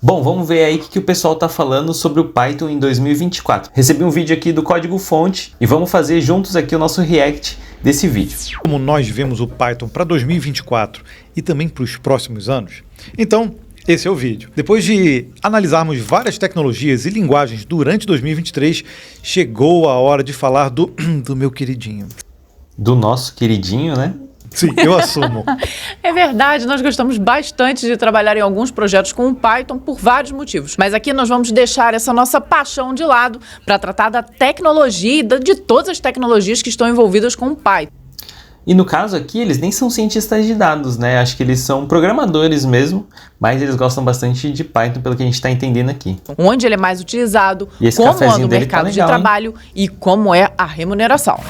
Bom, vamos ver aí o que o pessoal tá falando sobre o Python em 2024. Recebi um vídeo aqui do Código Fonte e vamos fazer juntos aqui o nosso react desse vídeo. Como nós vemos o Python para 2024 e também para os próximos anos? Então, esse é o vídeo. Depois de analisarmos várias tecnologias e linguagens durante 2023, chegou a hora de falar do meu queridinho. Do nosso queridinho, né? Sim, eu assumo. É verdade, nós gostamos bastante de trabalhar em alguns projetos com o Python por vários motivos. Mas aqui nós vamos deixar essa nossa paixão de lado para tratar da tecnologia e de todas as tecnologias que estão envolvidas com o Python. E no caso aqui, eles nem são cientistas de dados, né? Acho que eles são programadores mesmo, mas eles gostam bastante de Python, pelo que a gente está entendendo aqui. Onde ele é mais utilizado, como anda o mercado legal, de trabalho e como é a remuneração.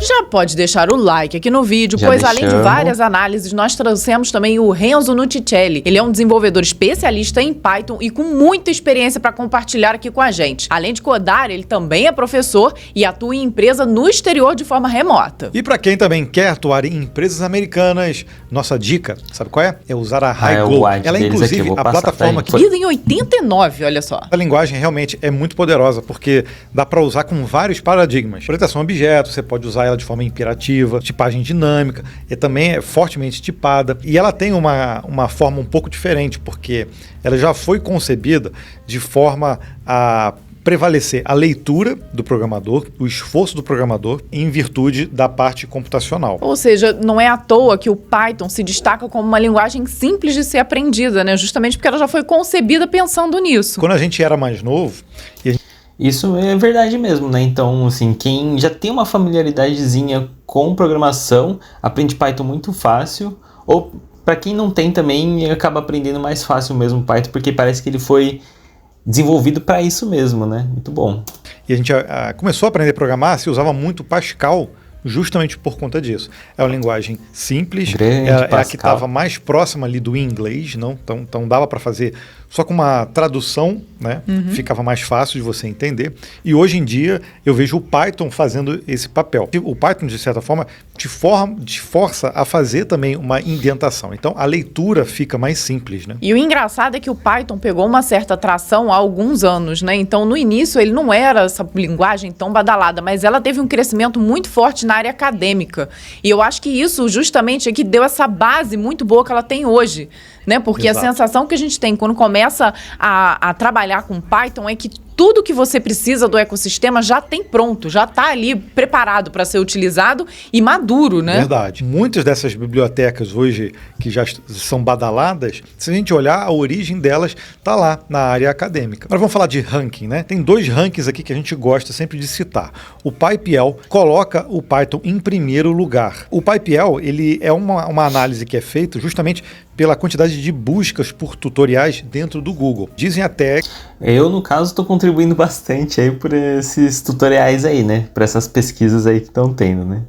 Já pode deixar o like aqui no vídeo, pois além de várias análises, nós trouxemos também o Renzo Nuticelli. Ele é um desenvolvedor especialista em Python e com muita experiência para compartilhar aqui com a gente. Além de codar, ele também é professor e atua em empresa no exterior de forma remota. E para quem também quer atuar em empresas americanas, nossa dica, sabe qual é? É usar a HighGo. Ela é inclusive a plataforma que... Vida em 89, olha só. A linguagem realmente é muito poderosa, porque dá para usar com vários paradigmas. Orientação a objetos, você pode usar ela de forma imperativa, tipagem dinâmica, e também é fortemente tipada. E ela tem uma forma um pouco diferente, porque ela já foi concebida de forma a prevalecer a leitura do programador, o esforço do programador, em virtude da parte computacional. Ou seja, não é à toa que o Python se destaca como uma linguagem simples de ser aprendida, né? Justamente porque ela já foi concebida pensando nisso. Quando a gente era mais novo... Isso é verdade mesmo, né? Então, assim, quem já tem uma familiaridadezinha com programação, aprende Python muito fácil. Ou, para quem não tem também, acaba aprendendo mais fácil mesmo Python, porque parece que ele foi desenvolvido para isso mesmo, né? Muito bom. E a gente começou a aprender a programar, se usava muito Pascal, justamente por conta disso. É uma linguagem simples, é a que estava mais próxima ali do inglês, não? Então dava para fazer só com uma tradução, né? Ficava mais fácil de você entender. E hoje em dia eu vejo o Python fazendo esse papel. O Python, de certa forma, te força a fazer também uma indentação. Então a leitura fica mais simples, né? E o engraçado é que o Python pegou uma certa tração há alguns anos, né? Então no início ele não era essa linguagem tão badalada, mas ela teve um crescimento muito forte na área acadêmica. E eu acho que isso justamente é que deu essa base muito boa que ela tem hoje, né? Porque a sensação que a gente tem quando começa a trabalhar com Python é que tudo que você precisa do ecossistema já tem pronto, já está ali preparado para ser utilizado e maduro, né? Verdade. Muitas dessas bibliotecas hoje que já são badaladas, se a gente olhar, a origem delas está lá na área acadêmica. Agora vamos falar de ranking, né? Tem dois rankings aqui que a gente gosta sempre de citar. O PyPL coloca o Python em primeiro lugar. O PyPL, ele é uma análise que é feita justamente pela quantidade de buscas por tutoriais dentro do Google. Dizem até... Eu, no caso, estou contribuindo bastante aí por esses tutoriais aí, né? Por essas pesquisas aí que estão tendo, né?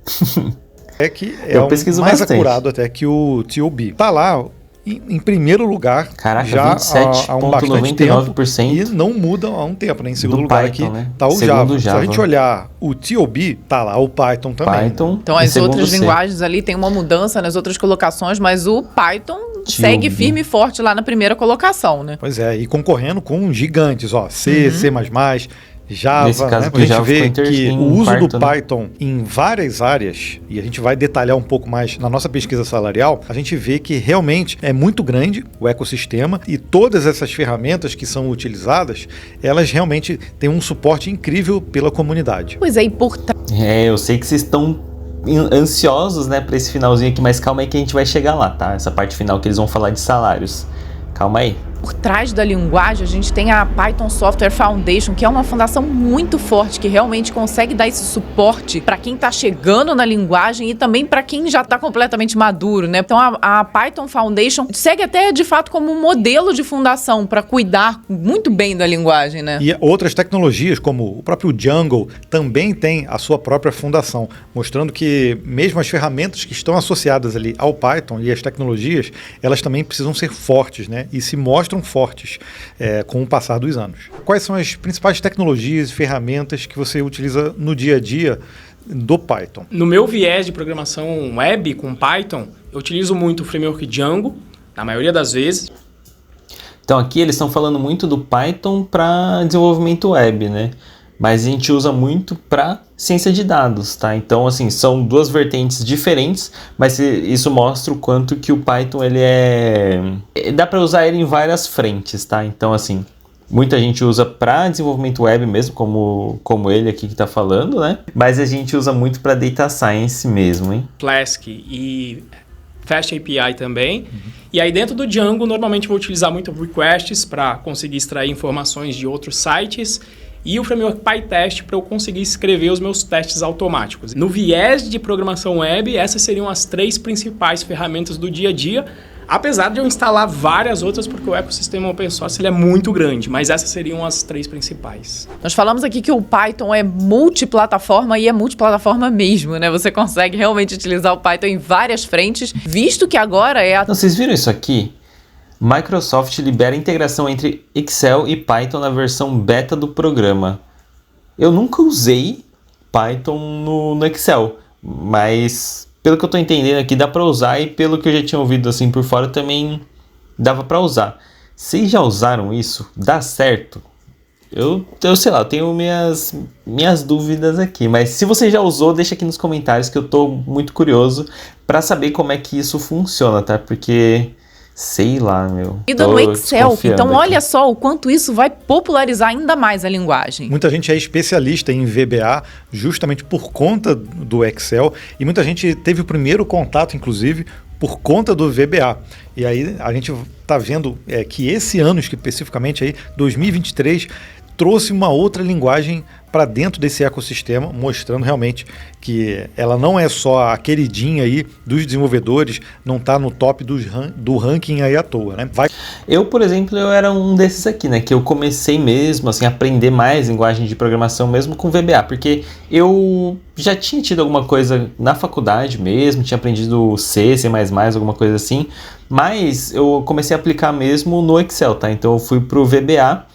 É que é mais acurado até que o TOB. Tá lá em primeiro lugar. Caraca, já há um bastante tempo e não muda há um tempo, né? Em segundo lugar Python, aqui tá o Java. Se a gente olhar o TOB, tá lá o Python também. Então as outras linguagens ali tem uma mudança nas outras colocações, mas o Python segue firme e forte lá na primeira colocação, né? Pois é, e concorrendo com gigantes, ó, C, C++, Java, nesse caso, né? A gente vê que o uso do Python em várias áreas, e a gente vai detalhar um pouco mais na nossa pesquisa salarial, a gente vê que realmente é muito grande o ecossistema e todas essas ferramentas que são utilizadas, elas realmente têm um suporte incrível pela comunidade. Pois é, eu sei que vocês estão ansiosos, né, para esse finalzinho aqui, mas calma aí que a gente vai chegar lá, tá? Essa parte final que eles vão falar de salários. Calma aí. Por trás da linguagem, a gente tem a Python Software Foundation, que é uma fundação muito forte, que realmente consegue dar esse suporte para quem está chegando na linguagem e também para quem já está completamente maduro, né? Então, a Python Foundation segue até, de fato, como um modelo de fundação para cuidar muito bem da linguagem, né? E outras tecnologias, como o próprio Django, também tem a sua própria fundação, mostrando que mesmo as ferramentas que estão associadas ali ao Python e as tecnologias, elas também precisam ser fortes, né? E se mostram fortes com o passar dos anos. Quais são as principais tecnologias e ferramentas que você utiliza no dia a dia do Python? No meu viés de programação web com Python, Eu utilizo muito o framework Django, na maioria das vezes. Então aqui eles estão falando muito do Python para desenvolvimento web, né? Mas a gente usa muito para ciência de dados, tá? Então, assim, são duas vertentes diferentes, mas isso mostra o quanto que o Python, ele dá para usar ele em várias frentes, tá? Então, assim, muita gente usa para desenvolvimento web mesmo, como ele aqui que está falando, né? Mas a gente usa muito para data science mesmo, hein? Flask e Fast API também. E aí dentro do Django, normalmente vou utilizar muito requests para conseguir extrair informações de outros sites e o framework PyTest para eu conseguir escrever os meus testes automáticos. No viés de programação web, essas seriam as 3 principais ferramentas do dia a dia, apesar de eu instalar várias outras, porque o ecossistema open source ele é muito grande, mas essas seriam as 3 principais. Nós falamos aqui que o Python é multiplataforma e é multiplataforma mesmo, né? Você consegue realmente utilizar o Python em várias frentes, visto que agora é a... Não, vocês viram isso aqui? Microsoft libera a integração entre Excel e Python na versão beta do programa. Eu nunca usei Python no Excel, mas pelo que eu estou entendendo aqui dá para usar e pelo que eu já tinha ouvido assim por fora também dava para usar. Vocês já usaram isso? Dá certo? Eu sei lá, eu tenho minhas dúvidas aqui, mas se você já usou, deixa aqui nos comentários que eu estou muito curioso para saber como é que isso funciona, tá? Porque... sei lá, meu. E no Excel. Então, olha só o quanto isso vai popularizar ainda mais a linguagem. Muita gente é especialista em VBA justamente por conta do Excel. E muita gente teve o primeiro contato, inclusive, por conta do VBA. E aí a gente está vendo que esse ano, especificamente, aí, 2023, trouxe uma outra linguagem para dentro desse ecossistema, mostrando realmente que ela não é só a queridinha aí dos desenvolvedores, não está no top do ranking aí à toa, né? Eu, por exemplo, eu era um desses aqui, né? Que eu comecei mesmo, assim, a aprender mais linguagem de programação mesmo com VBA, porque eu já tinha tido alguma coisa na faculdade mesmo, tinha aprendido C, C++, alguma coisa assim, mas eu comecei a aplicar mesmo no Excel, tá? Então eu fui pro VBA.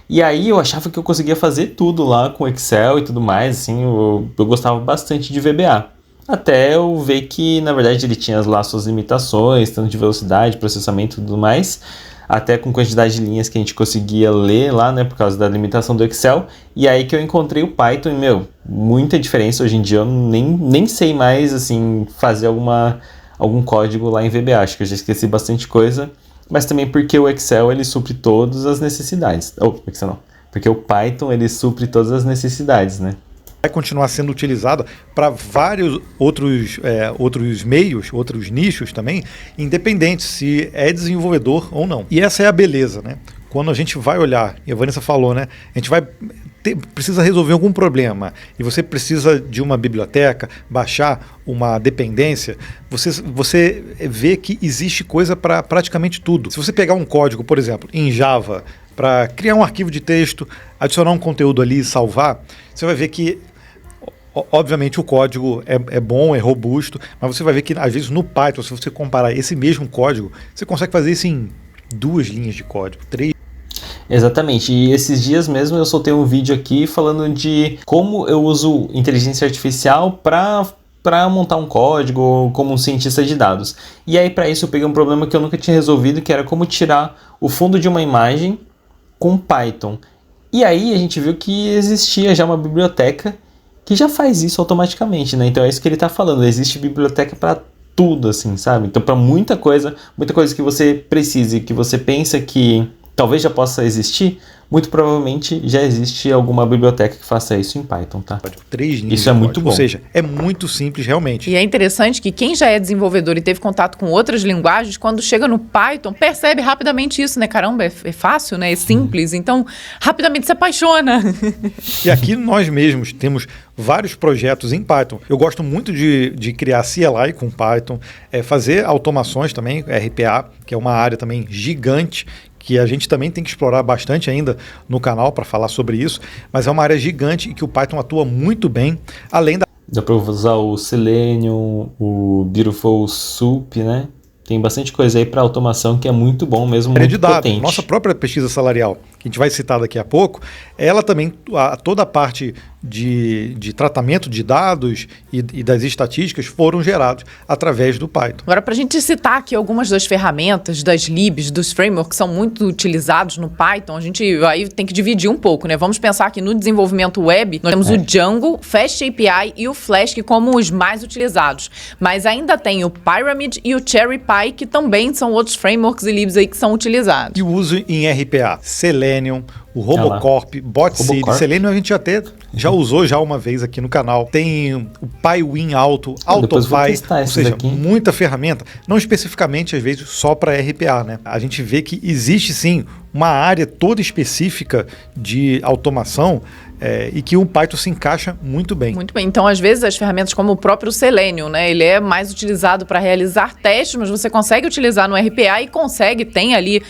E aí eu achava que eu conseguia fazer tudo lá com Excel e tudo mais, assim, eu gostava bastante de VBA. Até eu ver que, na verdade, ele tinha lá suas limitações, tanto de velocidade, processamento e tudo mais, até com quantidade de linhas que a gente conseguia ler lá, né, por causa da limitação do Excel. E aí que eu encontrei o Python e, muita diferença. Hoje em dia eu nem sei mais, assim, fazer algum código lá em VBA, acho que eu já esqueci bastante coisa. Mas também porque o Excel, ele supre todas as necessidades. Excel não. Porque o Python, ele supre todas as necessidades, né? Vai continuar sendo utilizado para vários outros meios, outros nichos também, independente se é desenvolvedor ou não. E essa é a beleza, né? Quando a gente vai olhar, e a Vanessa falou, né? A gente precisa resolver algum problema e você precisa de uma biblioteca, baixar uma dependência, você vê que existe coisa para praticamente tudo. Se você pegar um código, por exemplo, em Java, para criar um arquivo de texto, adicionar um conteúdo ali e salvar, você vai ver que, obviamente, o código é bom, é robusto, mas você vai ver que, às vezes, no Python, se você comparar esse mesmo código, você consegue fazer isso em 2 linhas de código, 3. Exatamente, e esses dias mesmo eu soltei um vídeo aqui falando de como eu uso inteligência artificial para montar um código como um cientista de dados. E aí para isso eu peguei um problema que eu nunca tinha resolvido, que era como tirar o fundo de uma imagem com Python. E aí a gente viu que existia já uma biblioteca que já faz isso automaticamente, né? Então é isso que ele está falando, existe biblioteca para tudo, assim, sabe? Então para muita coisa que você precise, que você pensa que talvez já possa existir, muito provavelmente já existe alguma biblioteca que faça isso em Python, tá? 3 linhas isso é muito bom. Ou seja, é muito simples realmente. E é interessante que quem já é desenvolvedor e teve contato com outras linguagens, quando chega no Python, percebe rapidamente isso, né? Caramba, é fácil, né? É simples. Então, rapidamente se apaixona. E aqui nós mesmos temos vários projetos em Python. Eu gosto muito de criar CLI com Python, fazer automações também, RPA, que é uma área também gigante, que a gente também tem que explorar bastante ainda no canal para falar sobre isso, mas é uma área gigante e que o Python atua muito bem, além da... Dá para usar o Selenium, o Beautiful Soup, né? Tem bastante coisa aí para automação que é muito bom mesmo, muito de dados, potente. Nossa própria pesquisa salarial, que a gente vai citar daqui a pouco, ela também, toda a parte de tratamento de dados e das estatísticas foram gerados através do Python. Agora, para a gente citar aqui algumas das ferramentas, das libs, dos frameworks que são muito utilizados no Python, a gente aí tem que dividir um pouco, né? Vamos pensar que no desenvolvimento web, nós temos o Django, Fast API e o Flask como os mais utilizados. Mas ainda tem o Pyramid e o CherryPy, que também são outros frameworks e libs aí que são utilizados. E o uso em RPA, Selenium, o Robocorp, BotSeed, Selenium a gente até já usou já uma vez aqui no canal. Tem o PyWin Auto, AutoPy, ou seja, muita ferramenta, não especificamente às vezes só para RPA, né? A gente vê que existe sim uma área toda específica de automação e que o Python se encaixa muito bem. Muito bem. Então, às vezes, as ferramentas como o próprio Selenium, né? Ele é mais utilizado para realizar testes, mas você consegue utilizar no RPA e tem ali,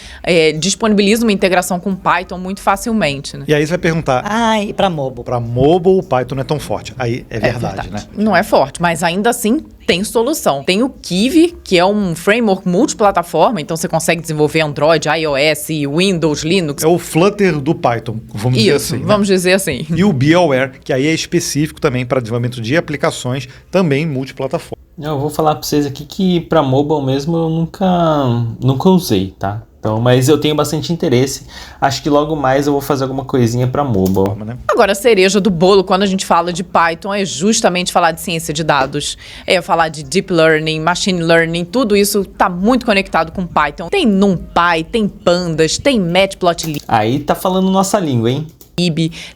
disponibiliza uma integração com Python muito facilmente, né? E aí você vai perguntar... e para mobile? Para mobile, o Python não é tão forte. Aí é verdade, né? Não é forte, mas ainda assim tem solução. Tem o Kivy, que é um framework multiplataforma, então você consegue desenvolver Android, iOS, Windows, Linux. É o Flutter do Python, vamos dizer assim. Vamos dizer assim. E o BeAware, que aí é específico também para desenvolvimento de aplicações, também multiplataforma. Eu vou falar para vocês aqui que para mobile mesmo eu nunca usei, tá? Então, mas eu tenho bastante interesse. Acho que logo mais eu vou fazer alguma coisinha para mobile. Né? Agora, a cereja do bolo, quando a gente fala de Python, é justamente falar de ciência de dados. É falar de Deep Learning, Machine Learning, tudo isso está muito conectado com Python. Tem NumPy, tem Pandas, tem Matplotlib. Aí tá falando nossa língua, hein?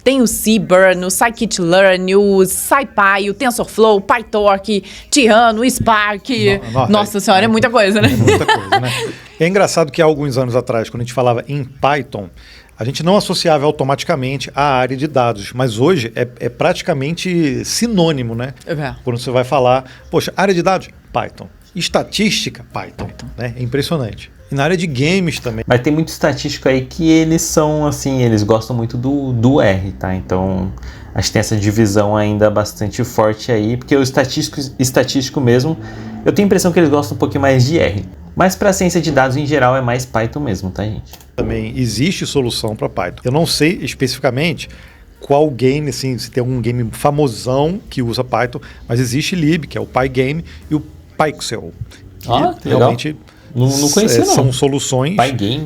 Tem o Seaburn, o Scikit-learn, o SciPy, o TensorFlow, o PyTorch, Tirano, o Spark. Nossa senhora, é muita coisa, né? É muita coisa, né? É engraçado que há alguns anos atrás, quando a gente falava em Python, a gente não associava automaticamente à área de dados, mas hoje é praticamente sinônimo, né? Quando você vai falar, poxa, área de dados, Python. Estatística, Python. Né? É impressionante. E na área de games também. Mas tem muito estatístico aí que eles são, assim, eles gostam muito do R, tá? Então, acho que tem essa divisão ainda bastante forte aí, porque o estatístico mesmo, eu tenho a impressão que eles gostam um pouquinho mais de R. Mas para ciência de dados, em geral, é mais Python mesmo, tá, gente? Também existe solução para Python. Eu não sei especificamente qual game, assim, se tem algum game famosão que usa Python, mas existe lib, que é o Pygame, e o Pyxel. Que realmente... Legal. Não conhecia, não. São soluções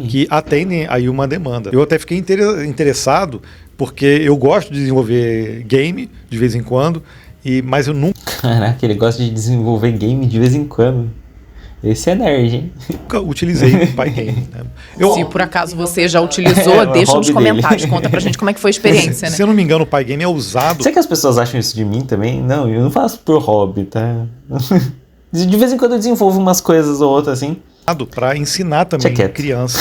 que atendem aí uma demanda. Eu até fiquei interessado, porque eu gosto de desenvolver game de vez em quando, mas eu nunca... Caraca, ele gosta de desenvolver game de vez em quando. Esse é nerd, hein? Nunca utilizei o Pygame. Né? Se por acaso você já utilizou, deixa nos comentários. Conta pra gente como é que foi a experiência, né? Se eu não me engano, o Pygame é usado... Será que as pessoas acham isso de mim também? Não, eu não faço por hobby, tá? De vez em quando eu desenvolvo umas coisas ou outras assim. Para ensinar também criança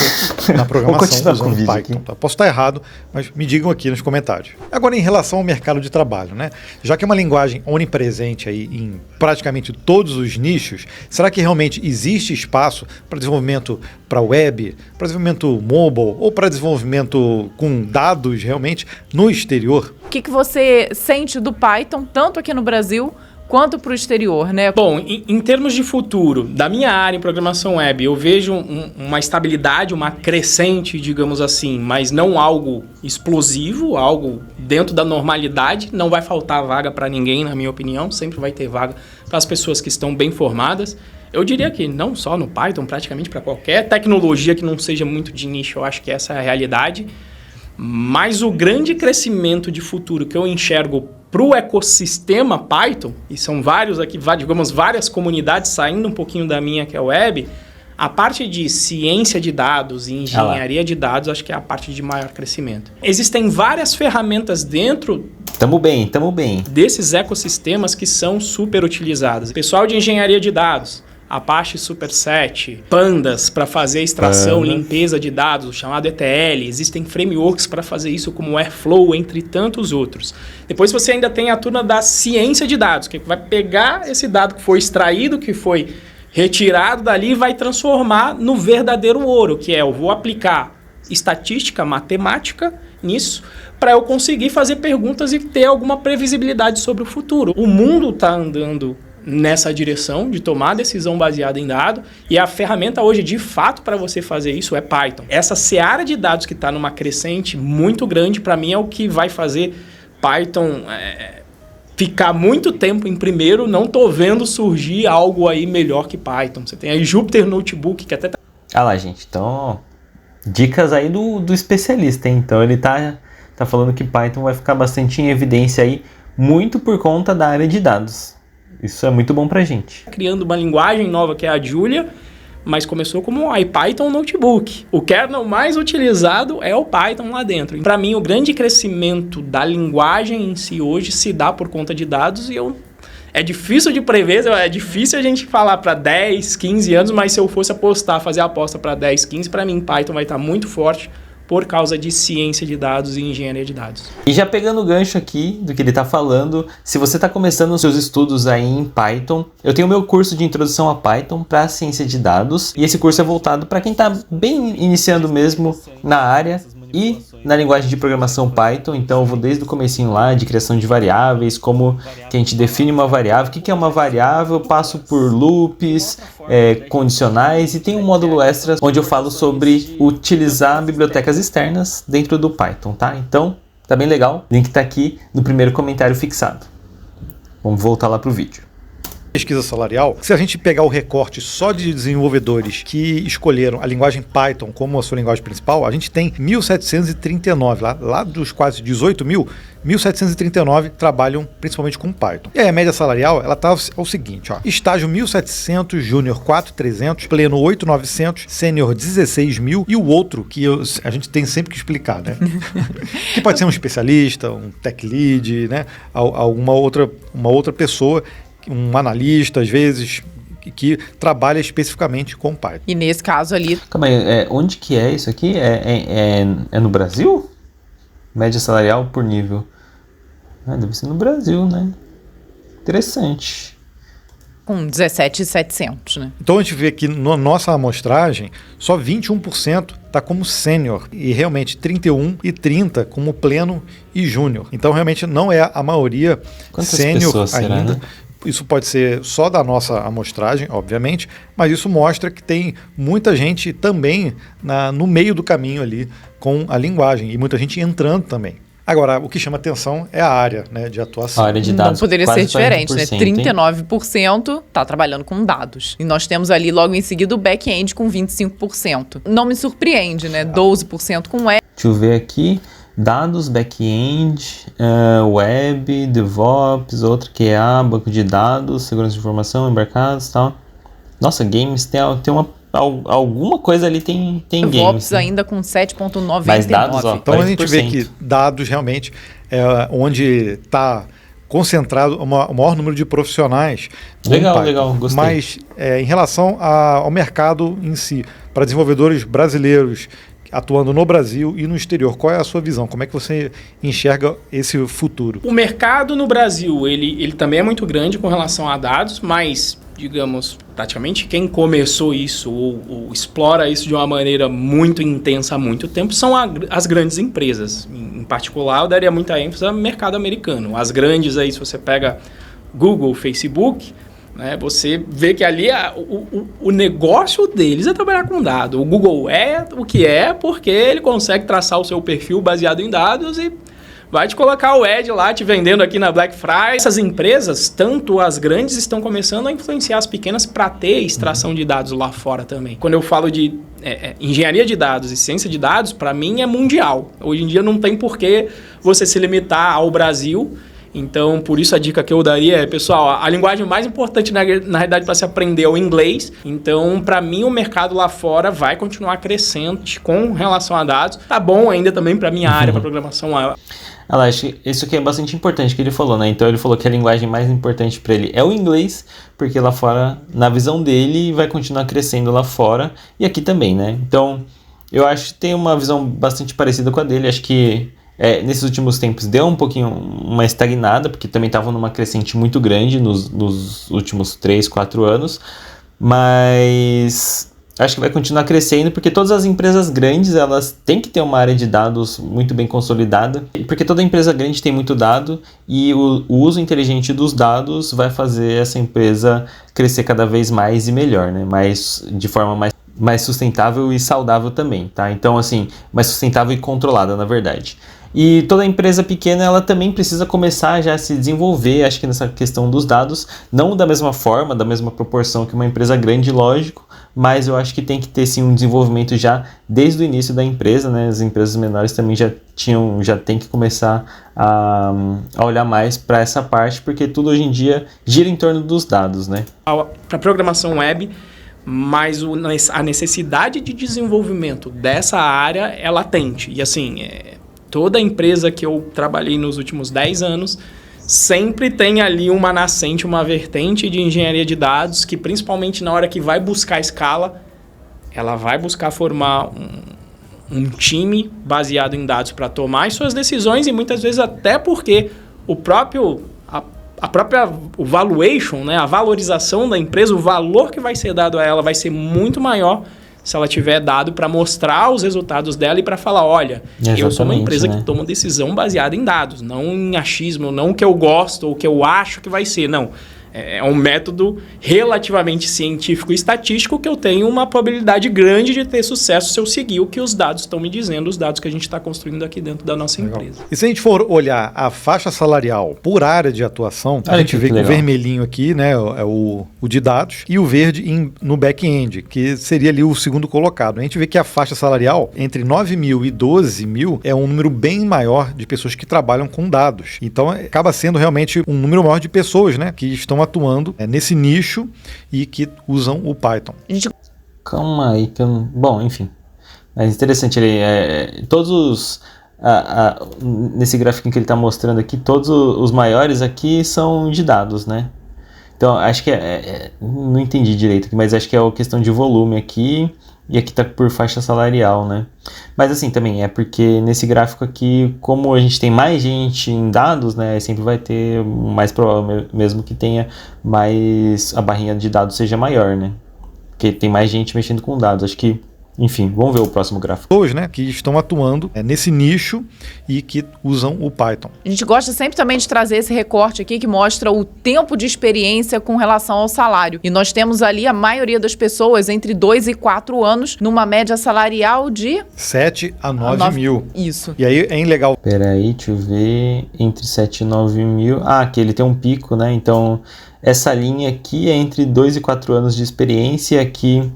na programação usando Python. Tá? Posso estar errado, mas me digam aqui nos comentários. Agora, em relação ao mercado de trabalho, né? Já que é uma linguagem onipresente aí em praticamente todos os nichos, será que realmente existe espaço para desenvolvimento para web, para desenvolvimento mobile ou para desenvolvimento com dados realmente no exterior? O que você sente do Python, tanto aqui no Brasil quanto para o exterior, né? Bom, em termos de futuro, da minha área em programação web, eu vejo uma estabilidade, uma crescente, digamos assim, mas não algo explosivo, algo dentro da normalidade. Não vai faltar vaga para ninguém, na minha opinião. Sempre vai ter vaga para as pessoas que estão bem formadas. Eu diria que não só no Python, praticamente para qualquer tecnologia que não seja muito de nicho, eu acho que essa é a realidade. Mas o grande crescimento de futuro que eu enxergo para o ecossistema Python, e são vários aqui, digamos, várias comunidades saindo um pouquinho da minha, que é a web, a parte de ciência de dados e engenharia de dados, acho que é a parte de maior crescimento. Existem várias ferramentas dentro... Tamo bem. Desses ecossistemas que são super utilizadas. Pessoal de engenharia de dados, Apache Superset, Pandas para fazer extração, limpeza de dados, chamado ETL. Existem frameworks para fazer isso, como o Airflow, entre tantos outros. Depois você ainda tem a turma da ciência de dados, que vai pegar esse dado que foi extraído, que foi retirado dali e vai transformar no verdadeiro ouro, que é eu vou aplicar estatística, matemática nisso, para eu conseguir fazer perguntas e ter alguma previsibilidade sobre o futuro. O mundo está andando nessa direção de tomar decisão baseada em dado, e a ferramenta hoje, de fato, para você fazer isso é Python. Essa seara de dados que está numa crescente muito grande, para mim, é o que vai fazer Python ficar muito tempo em primeiro. Não estou vendo surgir algo aí melhor que Python. Você tem aí Jupyter Notebook, que até tá... Ah lá, gente, então, dicas aí do especialista, hein? Então ele tá falando que Python vai ficar bastante em evidência aí, muito por conta da área de dados. Isso é muito bom pra gente. Criando uma linguagem nova que é a Julia, mas começou como o IPython Notebook. O kernel mais utilizado é o Python lá dentro. Para mim, o grande crescimento da linguagem em si hoje se dá por conta de dados, e é difícil de prever, é difícil a gente falar para 10, 15 anos, mas se eu fosse apostar, fazer a aposta para 10, 15, para mim Python vai estar muito forte por causa de ciência de dados e engenharia de dados. E já pegando o gancho aqui do que ele está falando, se você está começando os seus estudos aí em Python, eu tenho o meu curso de introdução a Python para ciência de dados, e esse curso é voltado para quem está bem iniciando mesmo na área e na linguagem de programação Python. Então eu vou desde o comecinho lá, de criação de variáveis, como que a gente define uma variável, o que é uma variável, eu passo por loops, condicionais, e tem um módulo extra onde eu falo sobre utilizar bibliotecas externas dentro do Python, tá? Então, tá bem legal, o link tá aqui no primeiro comentário fixado. Vamos voltar lá pro vídeo. Pesquisa salarial, se a gente pegar o recorte só de desenvolvedores que escolheram a linguagem Python como a sua linguagem principal, a gente tem 1.739, lá dos quase 18 mil, 1.739 trabalham principalmente com Python. E aí a média salarial, ela tá ao seguinte, ó, estágio 1.700, júnior 4.300, pleno 8.900, sênior 16.000 e o outro que a gente tem sempre que explicar, né? Que pode ser um especialista, um tech lead, né? Uma outra pessoa, um analista, às vezes, que trabalha especificamente com Python. E nesse caso ali... Calma aí, onde que é isso aqui? É no Brasil? Média salarial por nível. Deve ser no Brasil, né? Interessante. Com 17.700, né? Então a gente vê que na nossa amostragem, só 21% está como sênior, e realmente 31 e 30 como pleno e júnior. Então realmente não é a maioria sênior ainda. Será, né? Isso pode ser só da nossa amostragem, obviamente, mas isso mostra que tem muita gente também no meio do caminho ali com a linguagem, e muita gente entrando também. Agora, o que chama atenção é a área, né, de atuação. A área de dados. Não poderia ser diferente, né? 39% está trabalhando com dados. E nós temos ali logo em seguida o back-end com 25%. Não me surpreende, né? 12% com web. Deixa eu ver aqui. Dados, back-end, web, DevOps, outra QA, banco de dados, segurança de informação, embarcados e tal. Nossa, games tem alguma coisa ali, tem DevOps games. DevOps ainda com 7,99. Mas dados, ó, então 40%. A gente vê que dados realmente é onde está concentrado o maior número de profissionais. Legal, gostei. Mas em relação ao mercado em si, para desenvolvedores brasileiros atuando no Brasil e no exterior, qual é a sua visão? Como é que você enxerga esse futuro? O mercado no Brasil, ele também é muito grande com relação a dados, mas, digamos, praticamente quem começou isso ou explora isso de uma maneira muito intensa há muito tempo são as grandes empresas. Em particular, eu daria muita ênfase ao mercado americano. As grandes aí, se você pega Google, Facebook, né, você vê que ali o negócio deles é trabalhar com dados. O Google é o que é porque ele consegue traçar o seu perfil baseado em dados e vai te colocar o ad lá te vendendo aqui na Black Friday. Essas empresas, tanto as grandes, estão começando a influenciar as pequenas para ter extração de dados lá fora também. Quando eu falo de engenharia de dados e ciência de dados, para mim é mundial. Hoje em dia não tem por que você se limitar ao Brasil. Então, por isso a dica que eu daria é, pessoal, a linguagem mais importante na realidade para se aprender é o inglês. Então, para mim, o mercado lá fora vai continuar crescente com relação a dados. Tá bom ainda também para minha área, para programação. Acho que isso aqui é bastante importante que ele falou, né? Então, ele falou que a linguagem mais importante para ele é o inglês, porque lá fora, na visão dele, vai continuar crescendo lá fora e aqui também, né? Então, eu acho que tem uma visão bastante parecida com a dele. Acho que nesses últimos tempos deu um pouquinho uma estagnada, porque também estavam numa crescente muito grande nos últimos 3, 4 anos, mas acho que vai continuar crescendo, porque todas as empresas grandes, elas têm que ter uma área de dados muito bem consolidada, porque toda empresa grande tem muito dado, e o uso inteligente dos dados vai fazer essa empresa crescer cada vez mais e melhor, né? De forma mais sustentável e saudável também, tá? Então, assim, mais sustentável e controlada, na verdade. E toda empresa pequena, ela também precisa começar já a se desenvolver, acho que nessa questão dos dados, não da mesma forma, da mesma proporção que uma empresa grande, lógico, mas eu acho que tem que ter sim um desenvolvimento já desde o início da empresa, né? As empresas menores também já tem que começar a olhar mais para essa parte, porque tudo hoje em dia gira em torno dos dados, né? Para programação web, mas a necessidade de desenvolvimento dessa área é latente. E assim, toda empresa que eu trabalhei nos últimos 10 anos sempre tem ali uma nascente, uma vertente de engenharia de dados que, principalmente na hora que vai buscar escala, ela vai buscar formar um time baseado em dados para tomar as suas decisões, e muitas vezes até porque o valuation, né, a valorização da empresa, o valor que vai ser dado a ela vai ser muito maior se ela tiver dado para mostrar os resultados dela e para falar, olha, eu sou uma empresa, né, que toma decisão baseada em dados, não em achismo, não o que eu gosto ou o que eu acho que vai ser, não. É um método relativamente científico e estatístico que eu tenho uma probabilidade grande de ter sucesso se eu seguir o que os dados estão me dizendo, os dados que a gente está construindo aqui dentro da nossa empresa. E se a gente for olhar a faixa salarial por área de atuação, a gente vê que o vermelhinho aqui, né, é o de dados, e o verde no back-end, que seria ali o segundo colocado. A gente vê que a faixa salarial entre 9 mil e 12 mil é um número bem maior de pessoas que trabalham com dados. Então acaba sendo realmente um número maior de pessoas, né, que estão atuando nesse nicho e que usam o Python. Calma aí, que eu não... Bom, enfim. Mas interessante, nesse gráfico que ele está mostrando aqui, todos os maiores aqui são de dados, né? Então, acho que não entendi direito aqui, mas acho que é a questão de volume aqui, e aqui está por faixa salarial, né? Mas assim, também é porque nesse gráfico aqui, como a gente tem mais gente em dados, né, sempre vai ter mais provável mesmo que tenha mais, a barrinha de dados seja maior, né? Porque tem mais gente mexendo com dados. Acho que, enfim, vamos ver o próximo gráfico. Hoje, né, que estão atuando nesse nicho e que usam o Python. A gente gosta sempre também de trazer esse recorte aqui que mostra o tempo de experiência com relação ao salário. E nós temos ali a maioria das pessoas entre 2 e 4 anos, numa média salarial de 7 a 9 mil. Isso. E aí é legal. Peraí, deixa eu ver. Entre 7 e 9 mil. Ah, aqui ele tem um pico, né? Então, essa linha aqui é entre 2 e 4 anos de experiência, e aqui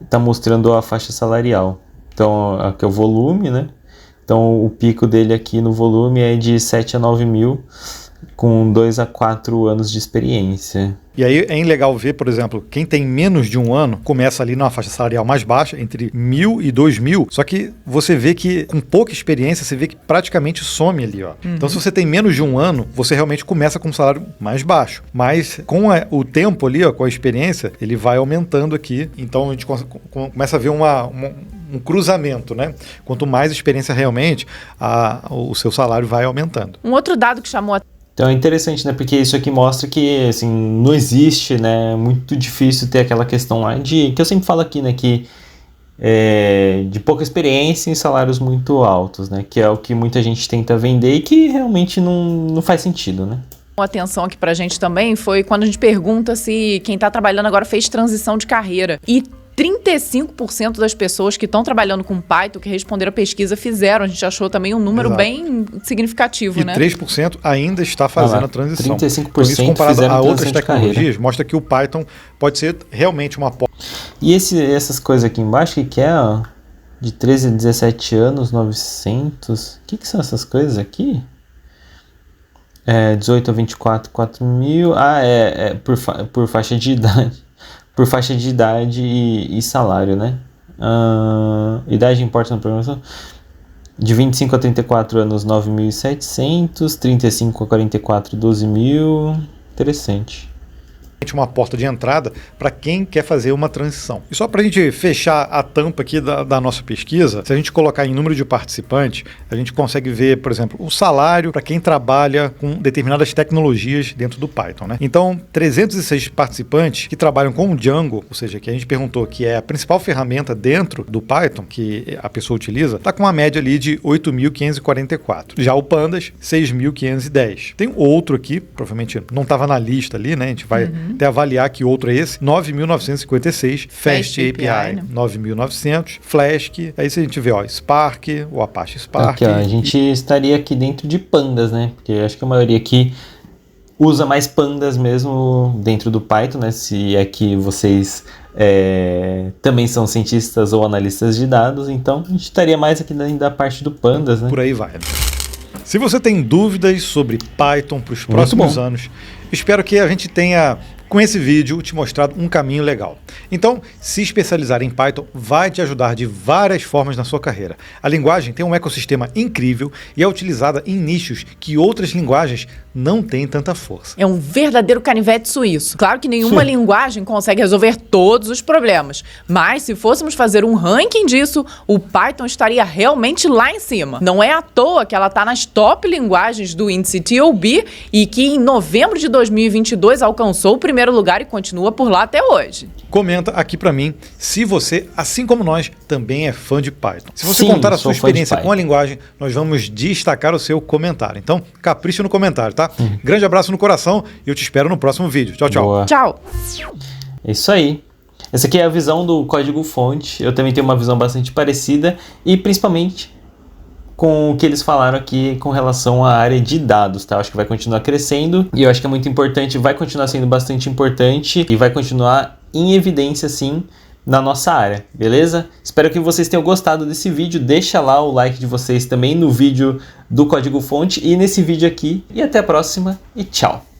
está mostrando a faixa salarial. Então, aqui é o volume, né? Então, o pico dele aqui no volume é de 7 a 9 mil, com 2 a 4 anos de experiência. E aí é legal ver, por exemplo, quem tem menos de um ano começa ali numa faixa salarial mais baixa, entre 1.000 e 2.000, só que você vê que com pouca experiência, você vê que praticamente some ali, ó. Uhum. Então, se você tem menos de um ano, você realmente começa com um salário mais baixo. Mas com o tempo ali, ó, com a experiência, ele vai aumentando aqui. Então, a gente começa a ver um cruzamento, né? Quanto mais experiência realmente, o seu salário vai aumentando. Um outro dado que chamou a Então é interessante, né? Porque isso aqui mostra que, assim, não existe, né? É muito difícil ter aquela questão lá que eu sempre falo aqui, né? Que de pouca experiência em salários muito altos, né? Que é o que muita gente tenta vender e que realmente não faz sentido, né? Uma atenção aqui pra gente também foi quando a gente pergunta se quem tá trabalhando agora fez transição de carreira. E 35% das pessoas que estão trabalhando com Python, que responderam a pesquisa, fizeram. A gente achou também um número bem significativo, né? E 3% ainda está fazendo a transição. 35% então, isso comparado a outras tecnologias, carreira. mostra que o Python pode ser realmente uma porta. E essas coisas aqui embaixo, que é, ó, de 13 a 17 anos, 900... O que são essas coisas aqui? 18 a 24, 4 mil... por faixa de idade. Por faixa de idade e salário, né? Idade importa na programação. De 25 a 34 anos, 9.700. 35 a 44, 12 mil. Interessante. uma porta de entrada para quem quer fazer uma transição. E só para a gente fechar a tampa aqui da nossa pesquisa, se a gente colocar em número de participantes, a gente consegue ver, por exemplo, o salário para quem trabalha com determinadas tecnologias dentro do Python, né? Então, 306 participantes que trabalham com o Django, ou seja, que a gente perguntou que é a principal ferramenta dentro do Python que a pessoa utiliza, está com uma média ali de 8.544. Já o Pandas, 6.510. Tem outro aqui, provavelmente não estava na lista ali, né? A gente vai até avaliar que outro é esse. 9.956, Fast API, né? 9.900, Flask. Aí se a gente vê, ó, Spark, o Apache Spark. Aqui, ó, a gente estaria aqui dentro de Pandas, né? Porque acho que a maioria aqui usa mais Pandas mesmo dentro do Python, né? Se é que vocês também são cientistas ou analistas de dados, então a gente estaria mais aqui da parte do Pandas, né? Por aí vai. Se você tem dúvidas sobre Python para os próximos anos, espero que a gente tenha, com esse vídeo, te mostrado um caminho legal. Então, se especializar em Python vai te ajudar de várias formas na sua carreira. A linguagem tem um ecossistema incrível e é utilizada em nichos que outras linguagens não têm tanta força. É um verdadeiro canivete suíço. Claro que nenhuma linguagem consegue resolver todos os problemas, mas se fôssemos fazer um ranking disso, o Python estaria realmente lá em cima. Não é à toa que ela está nas top linguagens do índice TOB e que em novembro de 2022 alcançou o primeiro lugar e continua por lá até hoje. Comenta aqui pra mim se você, assim como nós, também é fã de Python. Se você contar a sua experiência com a linguagem, nós vamos destacar o seu comentário. Então, capricha no comentário, tá? Grande abraço no coração e eu te espero no próximo vídeo. Tchau, tchau. Boa. Tchau. É isso aí. Essa aqui é a visão do código-fonte. Eu também tenho uma visão bastante parecida e principalmente com o que eles falaram aqui com relação à área de dados, tá? Eu acho que vai continuar crescendo e eu acho que é muito importante, vai continuar sendo bastante importante e vai continuar em evidência, sim, na nossa área, beleza? Espero que vocês tenham gostado desse vídeo. Deixa lá o like de vocês também no vídeo do código-fonte e nesse vídeo aqui. E até a próxima e tchau!